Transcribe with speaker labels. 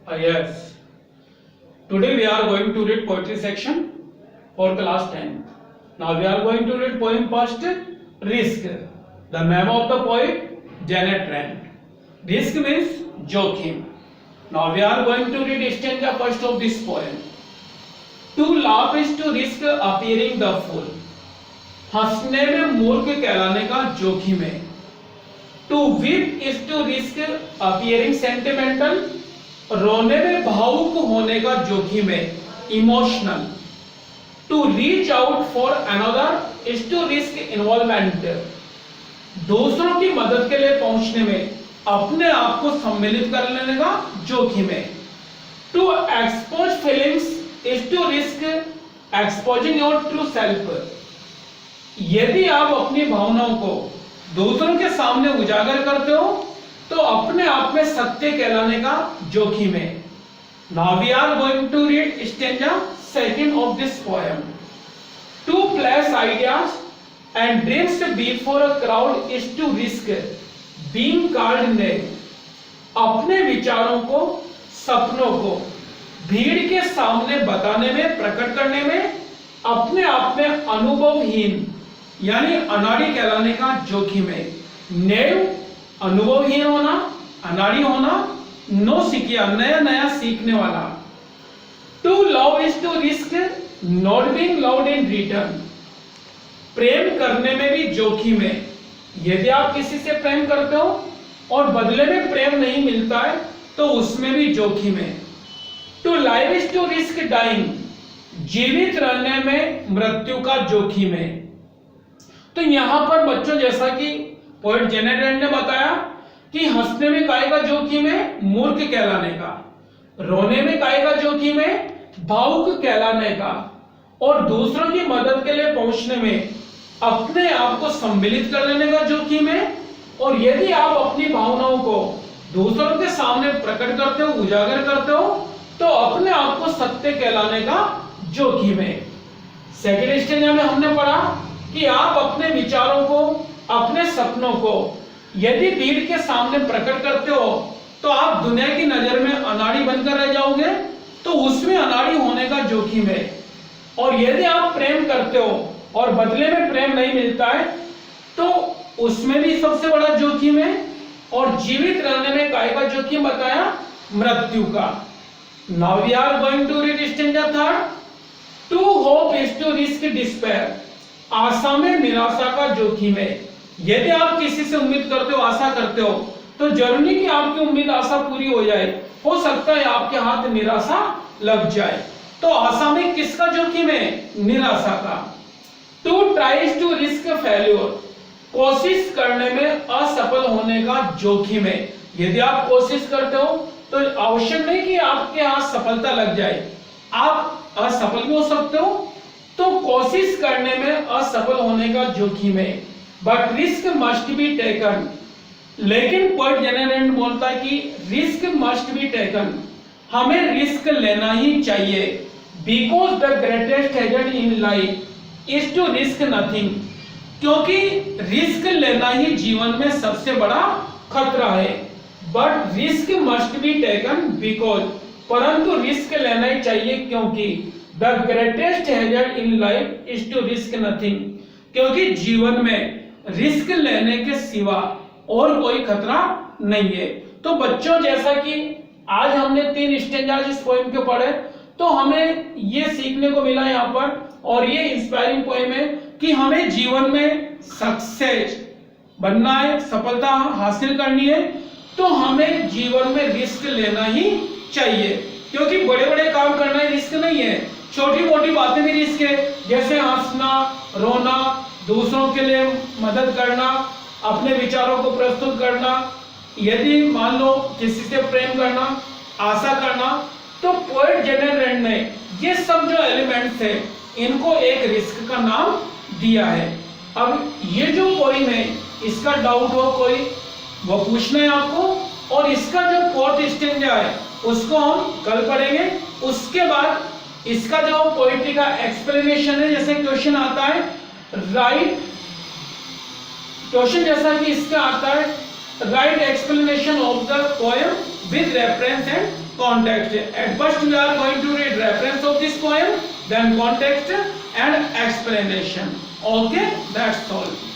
Speaker 1: Yes. Today we are going to read poetry section for class 10. Now we are going to read poem first, Risk. The name of the poet, Janet Rand. Risk means jokhim. Now we are going to read stanza first of this poem. To laugh is to risk appearing the fool. हंसने में मूर्ख कहलाने का जोखिम है. To weep is to risk appearing sentimental. रोने में भावुक होने का जोखिम है, emotional. To reach out for another is to risk involvement. दूसरों की मदद के लिए पहुंचने में अपने आप को सम्मिलित कर लेने का जोखिम है. To expose feelings is to risk exposing your true self. यदि आप अपनी भावनाओं को दूसरों के सामने उजागर करते हो तो अपने आप में सत्य कहलाने का जोखिम है. Now we are going to read stanza second of this poem. To place ideas and dreams before a crowd is to risk being called name. अपने विचारों को, सपनों को भीड़ के सामने बताने में, प्रकट करने में अपने आप में अनुभवहीन यानी अनाड़ी कहलाने का जोखिम है. नेव अनुभवहीन होना, अनाड़ी होना. नो सीखिया नया नया सीखने वाला. To love is to risk not being loved in return. प्रेम करने में भी जोखिम है. यदि आप किसी से प्रेम करते हो और बदले में प्रेम नहीं मिलता है तो उसमें भी जोखिम है. To live is to risk dying. जीवित रहने में मृत्यु का जोखिम है. तो यहां पर बच्चों, जैसा कि पोएट जेनेट रैंड ने बताया कि हंसने में काहे का जोखिम है, मूर्ख कहलाने का. रोने में काहे का जोखिम है, भावुक कहलाने का. और दूसरों की मदद के लिए पहुंचने में अपने आप को सम्मिलित कर लेने का जोखिम है. और यदि आप अपनी भावनाओं को दूसरों के सामने प्रकट करते हो, उजागर करते हो तो अपने आप को सत्य कहलाने का जोखिम है. सेकंड स्टेंजा में हमने पढ़ा कि आप अपने विचारों को, अपने सपनों को यदि भीड़ के सामने प्रकट करते हो तो आप दुनिया की नजर में अनाड़ी बनकर रह जाओगे, तो उसमें अनाड़ी होने का जोखिम है. और यदि आप प्रेम करते हो और बदले में प्रेम नहीं मिलता है तो उसमें भी सबसे बड़ा जोखिम है. और जीवित रहने में काहे का जोखिम बताया, मृत्यु का. Now we are going to read stanza third. To hope is to risk despair. आशा में निराशा का जोखिम है. यदि आप किसी से उम्मीद करते हो, आशा करते हो तो जरूरी कि आपकी उम्मीद, आशा पूरी हो जाए. हो सकता है आपके हाथ निराशा लग जाए. तो आशा में किसका जोखिम है, निराशा का. To tries to risk failure. कोशिश करने में असफल होने का जोखिम है. यदि आप कोशिश करते हो तो आवश्यक नहीं कि आपके हाथ सफलता लग जाए, आप असफल भी हो सकते हो. तो कोशिश करने में असफल होने का जोखिम है. But risk must be taken. लेकिन पोएट जेनेट रैंड बोलता है कि रिस्क मस्ट बी टेकन. हमें रिस्क लेना ही चाहिए. Because the greatest hazard in life is to risk nothing. क्योंकि रिस्क लेना ही जीवन में सबसे बड़ा खतरा है. But risk must be taken because, परंतु रिस्क लेना ही चाहिए क्योंकि the greatest hazard in life is to risk nothing. क्योंकि जीवन में रिस्क लेने के सिवा और कोई खतरा नहीं है. तो बच्चों, जैसा कि आज हमने 3 स्टेंजाज इस पोएम के पढ़े तो हमें ये सीखने को मिला यहाँ पर, और ये इंस्पायरिंग पोएम है कि हमें जीवन में सक्सेस बनना है, सफलता हासिल करनी है तो हमें जीवन में रिस्क लेना ही चाहिए. क्योंकि बड़े बड़े काम करना रिस्क नहीं है, छोटी मोटी बातें भी रिस्क है. जैसे हंसना, रोना, दूसरों के लिए मदद करना, अपने विचारों को प्रस्तुत करना, यदि मान लो किसी से प्रेम करना, आशा करना. तो पोएट जेनेट रैंड ने ये सब जो एलिमेंट्स है इनको एक रिस्क का नाम दिया है. अब ये जो पोएम है इसका डाउट हो कोई, वो पूछना है आपको. और इसका जो फोर्थ स्टेंजा है उसको हम कल पढ़ेंगे. उसके बाद इसका जो पोएट्री का एक्सप्लेनेशन है, जैसे क्वेश्चन आता है राइट, क्वेश्चन जैसा कि इसका आता है right explanation of the poem with reference and context. At first we are going to read reference of this poem, then context and explanation. Okay, that's all.